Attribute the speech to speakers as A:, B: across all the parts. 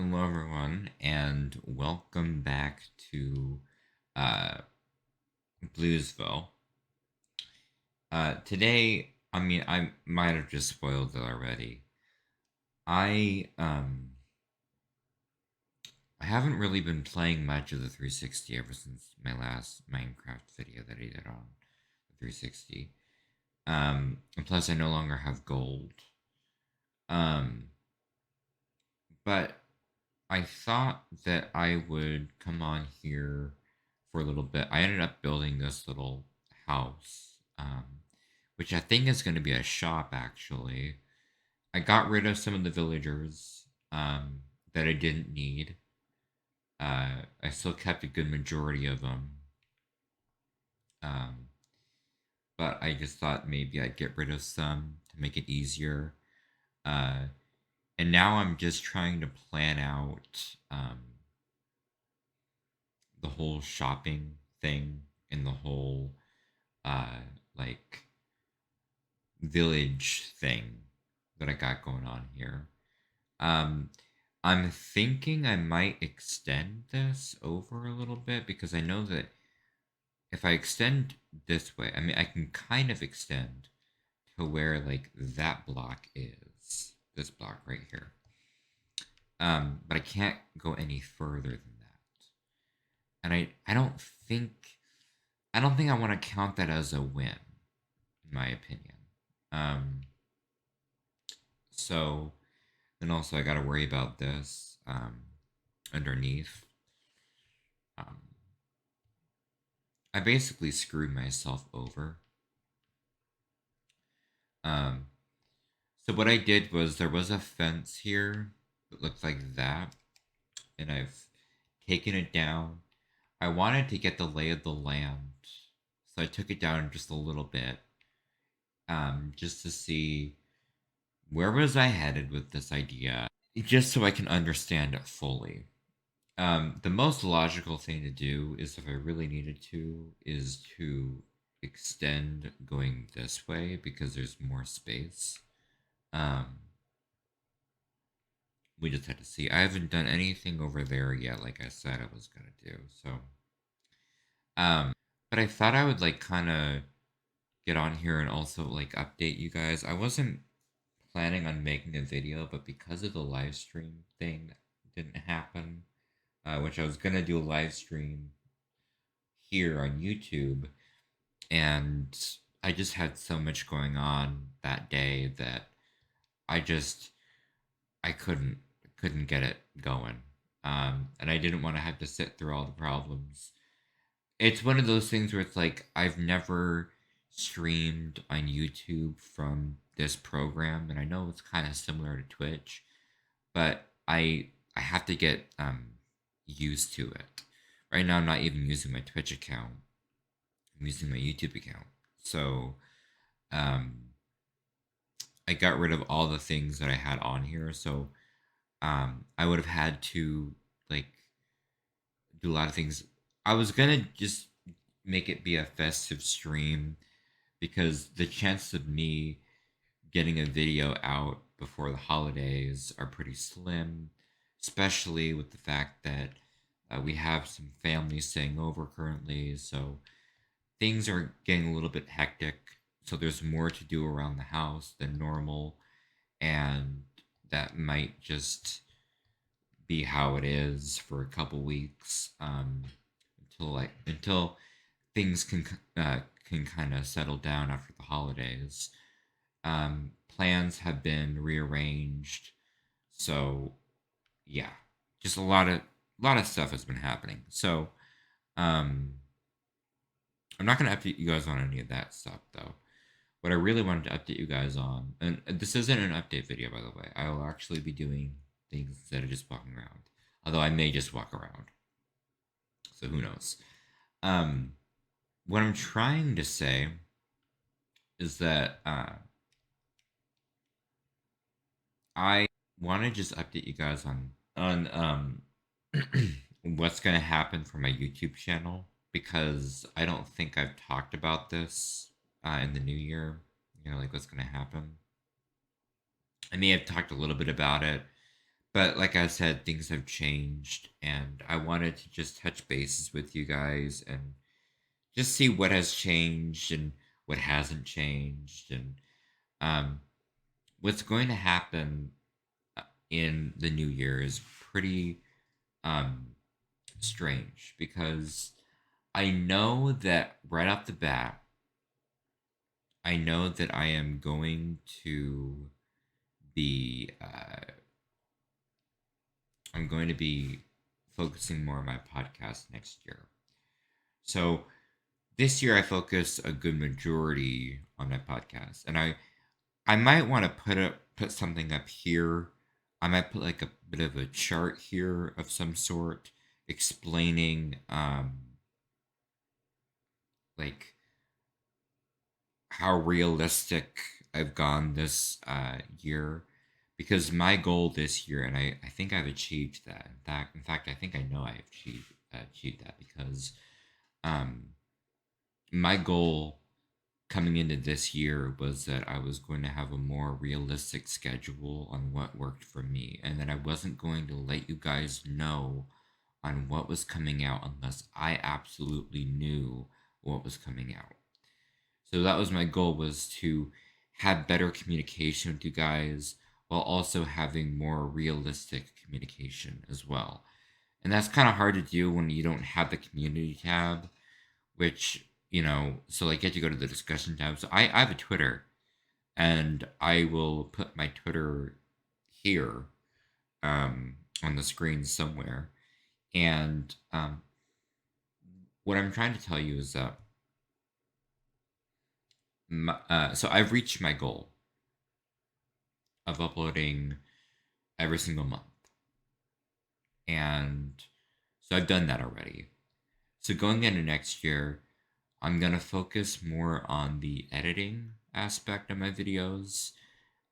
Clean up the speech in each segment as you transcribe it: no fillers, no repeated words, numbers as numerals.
A: Hello, everyone, and welcome back to uh, Bluesville. Today, I might have just spoiled it already. I um, I haven't really been playing much of the 360 ever since my last Minecraft video that I did on the 360. And plus, I no longer have gold. Um, but I thought that I would come on here for a little bit. I ended up building this little house, which I think is going to be a shop actually. I got rid of some of the villagers that I didn't need. I still kept a good majority of them. Um, but I just thought maybe I'd get rid of some to make it easier. Uh, and now I'm just trying to plan out the whole shopping thing and the whole uh like village thing that I got going on here. Um I'm thinking I might extend this over a little bit because I know that if I extend this way, I mean I can kind of extend to where like that block is. This block right here. But I can't go any further than that. And I don't think I want to count that as a win, in my opinion. Um, so then also I got to worry about this underneath. Um, I basically screwed myself over. Um, so what I did was there was a fence here that looked like that, and I've taken it down. I wanted to get the lay of the land, so I took it down just a little bit, just to see where was I headed with this idea, just so I can understand it fully. The most logical thing to do is, if I really needed to, is to extend going this way because there's more space. Um, we just had to see. I haven't done anything over there yet, like I said I was gonna do. So, um, but I thought I would like kind of get on here and also like update you guys. I wasn't planning on making a video, but because of the live stream thing didn't happen, which I was gonna do a live stream here on YouTube, and I just had so much going on that day that I just I couldn't get it going. And I didn't want to have to sit through all the problems. It's one of those things where it's like I've never streamed on YouTube from this program, and I know it's kind of similar to Twitch, but I have to get used to it. Right now, I'm not even using my Twitch account. I'm using my YouTube account. So, um, I got rid of all the things that I had on here. So, I would have had to like do a lot of things. I was gonna just make it be a festive stream because the chance of me getting a video out before the holidays are pretty slim, especially with the fact that we have some family staying over currently. So things are getting a little bit hectic. So there's more to do around the house than normal. And that might just be how it is for a couple weeks until things can kind of settle down after the holidays. Plans have been rearranged, so yeah, just a lot of stuff has been happening. So um, I'm not gonna update you guys on any of that stuff though. What I really wanted to update you guys on, and this isn't an update video by the way. I will actually be doing things instead of just walking around. Although I may just walk around, so who knows? Um, what I'm trying to say is that I want to just update you guys on what's going to happen for my YouTube channel because I don't think I've talked about this in the new year. You know, like what's going to happen. I may have talked a little bit about it, But like I said, things have changed, and I wanted to just touch bases with you guys and just see what has changed and what hasn't changed, and um, what's going to happen in the new year is pretty um, strange because I know that right off the bat, I know that I am going to be I'm going to be focusing more on my podcast next year. So this year I focus a good majority on my podcast, and I might want to put something up here. I might put like a bit of a chart here of some sort explaining like how realistic I've gone this year, because my goal this year, and I think I've achieved that. In fact, I think I know I've achieved that because um, my goal coming into this year was that I was going to have a more realistic schedule on what worked for me, and that I wasn't going to let you guys know on what was coming out unless I absolutely knew what was coming out. So that was my goal, was to have better communication with you guys while also having more realistic communication as well. And that's kind of hard to do when you don't have the community tab, which, so like you have to go to the discussion tab. So I have a Twitter, and I will put my Twitter here on the screen somewhere. And what I'm trying to tell you is that so I've reached my goal of uploading every single month. And so I've done that already. So going into next year, I'm going to focus more on the editing aspect of my videos.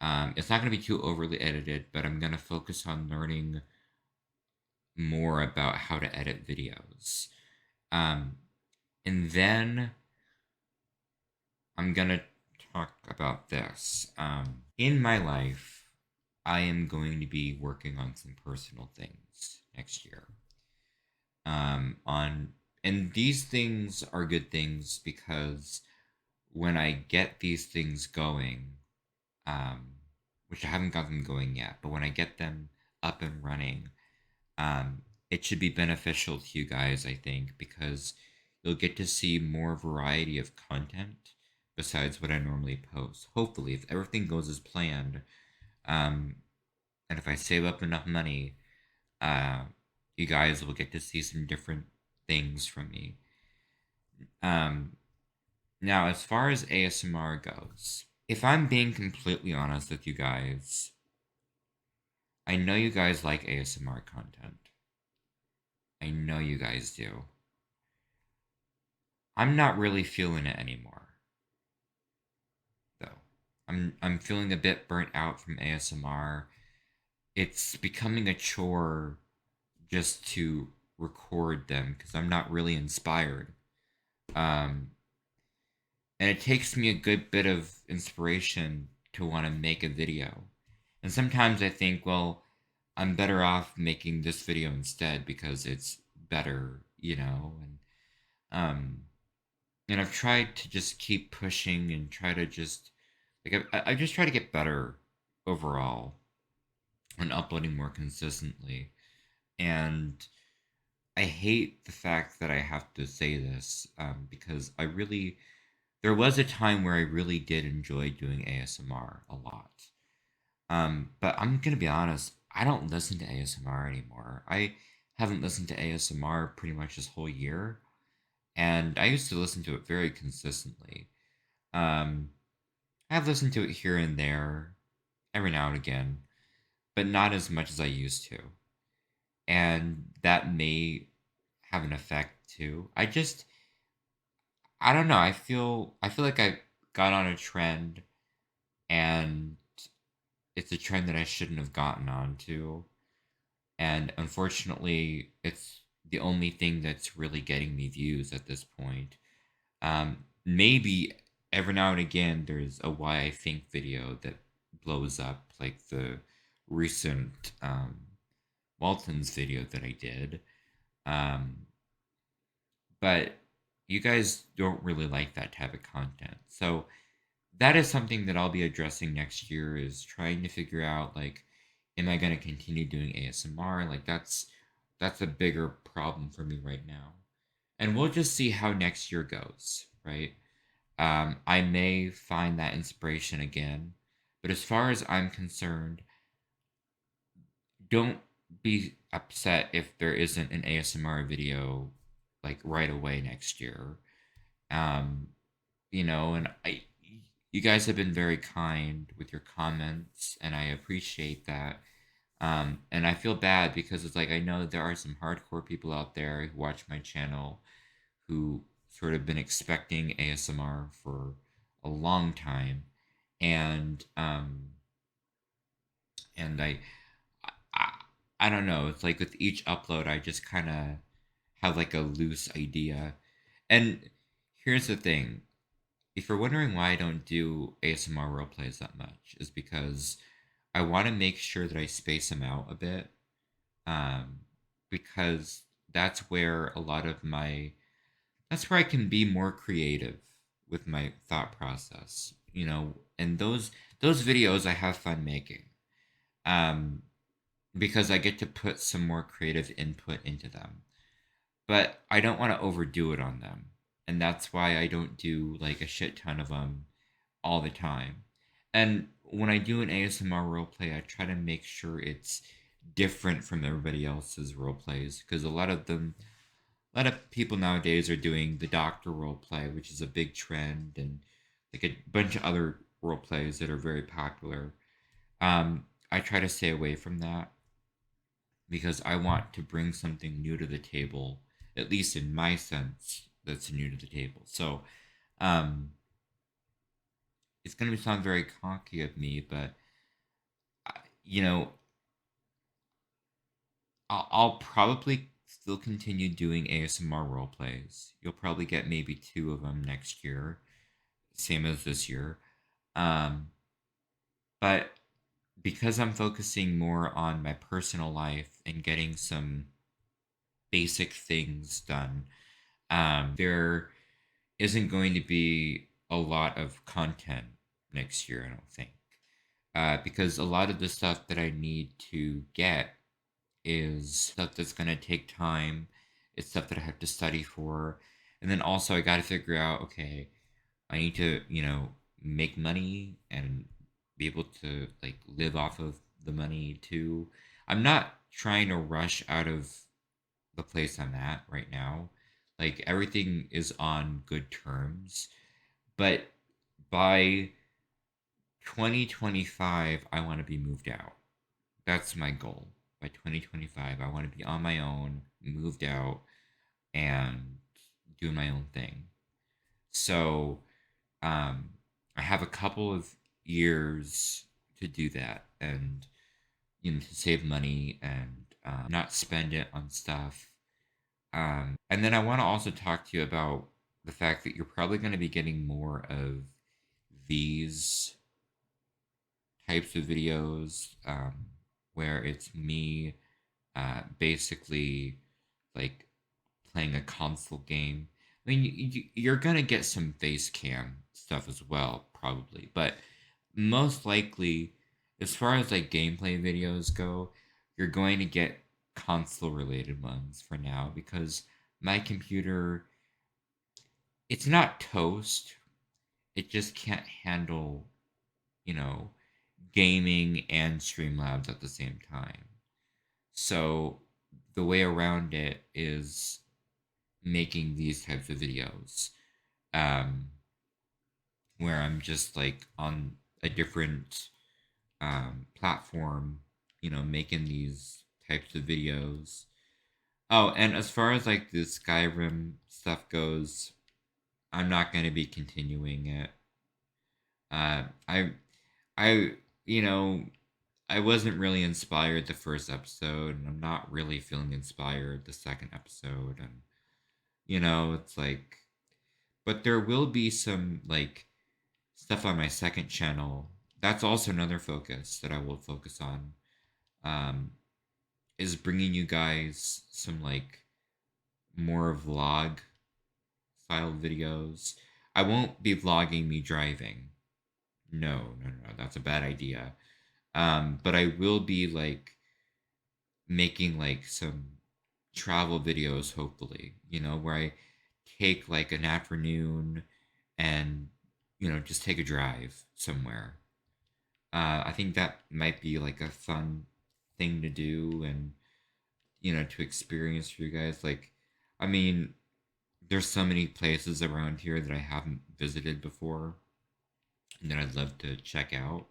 A: It's not going to be too overly edited, but I'm going to focus on learning more about how to edit videos. Um, and then I'm going to talk about this. In my life, I am going to be working on some personal things next year. On And these things are good things because when I get these things going, um, which I haven't got them going yet, but when I get them up and running, it should be beneficial to you guys, I think, because you'll get to see more variety of content besides what I normally post. Hopefully, if everything goes as planned, um, and if I save up enough money, uh, you guys will get to see some different things from me. Um, Now, as far as ASMR goes, if I'm being completely honest with you guys, I know you guys like ASMR content. I know you guys do. I'm not really feeling it anymore, though. I'm feeling a bit burnt out from ASMR. It's becoming a chore just to record them because I'm not really inspired. Um, and it takes me a good bit of inspiration to want to make a video. And sometimes I think, well, I'm better off making this video instead because it's better, um, and I've tried to just keep pushing and try to just like I just try to get better overall and uploading more consistently. And I hate the fact that I have to say this because there was a time where I really did enjoy doing ASMR a lot. But I'm gonna be honest, I don't listen to ASMR anymore. I haven't listened to ASMR pretty much this whole year, and I used to listen to it very consistently. Um, I've listened to it here and there, every now and again, but not as much as I used to. And that may have an effect too. I don't know. I feel like I got on a trend, and it's a trend that I shouldn't have gotten onto. And unfortunately, it's the only thing that's really getting me views at this point. Maybe every now and again there's a why I think video that blows up, like the recent Walton's video that I did. Um, but you guys don't really like that type of content. So that is something that I'll be addressing next year, is trying to figure out, like, am I going to continue doing ASMR? Like, that's a bigger problem for me right now. And we'll just see how next year goes, right? I may find that inspiration again, but as far as I'm concerned, don't be upset if there isn't an ASMR video like right away next year. Um, and you guys have been very kind with your comments, and I appreciate that. And I feel bad because it's like I know that there are some hardcore people out there who watch my channel who sort of been expecting ASMR for a long time, and and I I don't know. It's like with each upload, I just kind of have like a loose idea. And here's the thing: if you're wondering why I don't do ASMR roleplays that much, is because I want to make sure that I space them out a bit, um, because that's where a lot of my that's where I can be more creative with my thought process, and those videos I have fun making. Um, because I get to put some more creative input into them. But I don't want to overdo it on them. And that's why I don't do like a shit ton of them all the time. And when I do an ASMR roleplay, I try to make sure it's different from everybody else's roleplays, because a lot of people nowadays are doing the doctor roleplay, which is a big trend, and like a bunch of other roleplays that are very popular. I try to stay away from that because I want to bring something new to the table, at least in my sense, that's new to the table. So, um, it's going to sound very cocky of me, but you know, I'll probably still continue doing ASMR role plays. You'll probably get maybe two of them next year, same as this year. Um, but because I'm focusing more on my personal life and getting some basic things done, there isn't going to be a lot of content next year, I don't think. Because a lot of the stuff that I need to get is stuff that's going to take time. It's stuff that I have to study for. And then also, I got to figure out, okay, I need to, make money and be able to like live off of the money too. I'm not trying to rush out of the place I'm at right now. Like everything is on good terms, but by 2025, I want to be moved out. That's my goal. By 2025, I want to be on my own, moved out, and doing my own thing. So, um, I have a couple of years to do that, and to save money and not spend it on stuff. And then I want to also talk to you about the fact that you're probably going to be getting more of these types of videos, where it's me basically like playing a console game. I mean, you're gonna get some face cam stuff as well, probably, but most likely, as far as like gameplay videos go, you're going to get console related ones for now, because my computer, it's not toast, it just can't handle, you know, gaming and Streamlabs at the same time. So the way around it is making these types of videos, um, where I'm just like on a different platform, making these types of videos. Oh, and as far as like the Skyrim stuff goes, I'm not going to be continuing it. Uh, I, I, you know, I wasn't really inspired the first episode, and I'm not really feeling inspired the second episode, and it's like, but there will be some like stuff on my second channel. That's also another focus that I will focus on. Um, is bringing you guys some like more vlog style videos. I won't be vlogging me driving. No, no, no, no. That's a bad idea. But I will be like making like some travel videos, hopefully, where I take like an afternoon and, just take a drive somewhere. I think that might be like a fun thing to do and, to experience for you guys. Like, I mean, there's so many places around here that I haven't visited before and that I'd love to check out.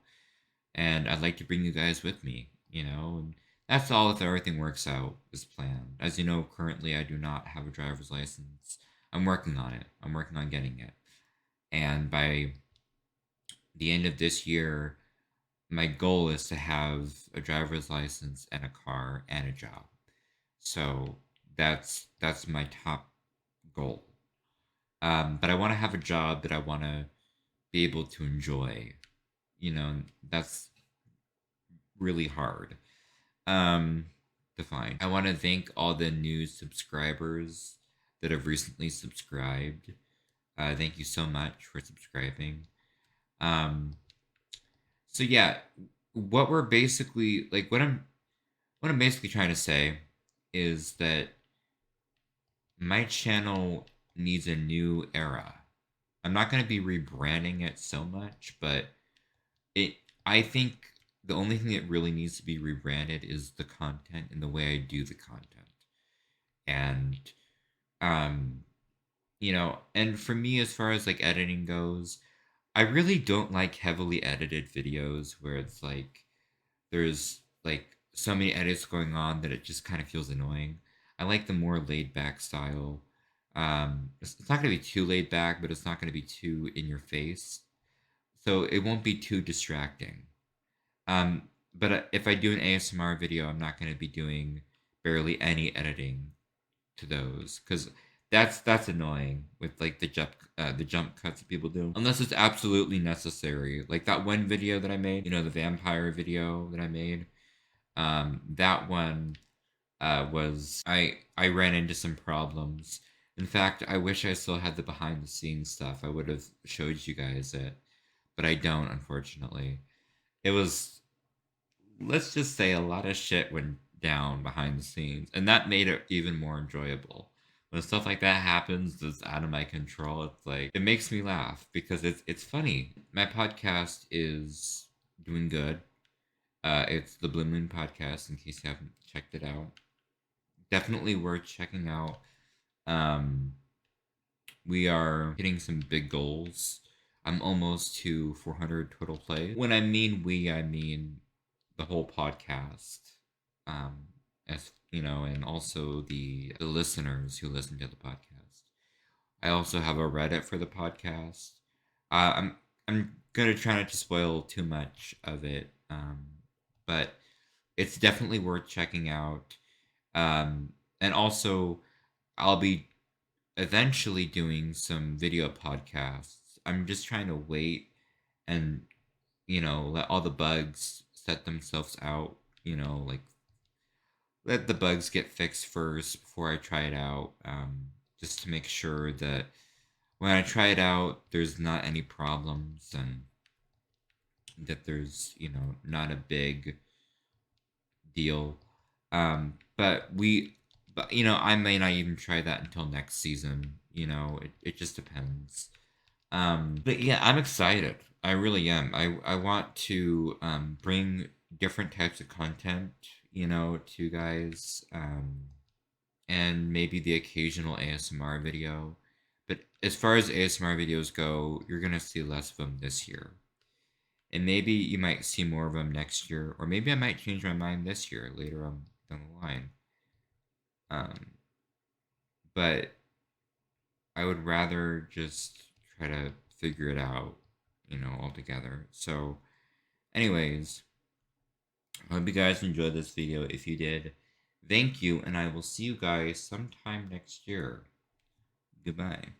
A: And I'd like to bring you guys with me, and that's all if everything works out as planned. As you know, currently I do not have a driver's license. I'm working on it. I'm working on getting it. And by the end of this year, my goal is to have a driver's license and a car and a job. So that's my top goal. But I want to have a job that I want to be able to enjoy. That's really hard to find. I want to thank all the new subscribers that have recently subscribed. Thank you so much for subscribing. Um, so yeah, what we're basically like, what I'm basically trying to say is that my channel needs a new era. I'm not going to be rebranding it so much, but it I think the only thing that really needs to be rebranded is the content and the way I do the content. And um and for me, as far as like editing goes, I really don't like heavily edited videos where it's like there's like so many edits going on that it just kind of feels annoying. I like the more laid back style. It's not going to be too laid back, but it's not going to be too in your face. So it won't be too distracting. But if I do an ASMR video, I'm not going to be doing barely any editing to those because that's annoying with like the jump cuts that people do unless it's absolutely necessary. Like that one video that I made, the vampire video that I made. That one was I ran into some problems. In fact, I wish I still had the behind the scenes stuff. I would have showed you guys it, but I don't, unfortunately. It was, let's just say, a lot of shit went down behind the scenes, and that made it even more enjoyable. When stuff like that happens that's out of my control, it's like it makes me laugh because it's funny. My podcast is doing good. It's the Blue Moon Podcast, in case you haven't checked it out. Definitely worth checking out. Um, we are hitting some big goals. I'm almost to 400 total plays. When I mean we, I mean the whole podcast. Um, as and also the listeners who listen to the podcast. I also have a Reddit for the podcast. I'm gonna try not to spoil too much of it, but it's definitely worth checking out. And also, I'll be eventually doing some video podcasts. I'm just trying to wait and let all the bugs set themselves out. Like let the bugs get fixed first before I try it out. Just to make sure that when I try it out, there's not any problems and that there's not a big deal. But I may not even try that until next season. It just depends. But yeah, I'm excited. I really am. I want to bring different types of content, to you guys, and maybe the occasional ASMR video. But as far as ASMR videos go, you're gonna see less of them this year. And maybe you might see more of them next year, or maybe I might change my mind this year later on down the line. Um, but I would rather just try to figure it out, altogether. So, anyways, I hope you guys enjoyed this video. If you did, thank you, and I will see you guys sometime next year. Goodbye.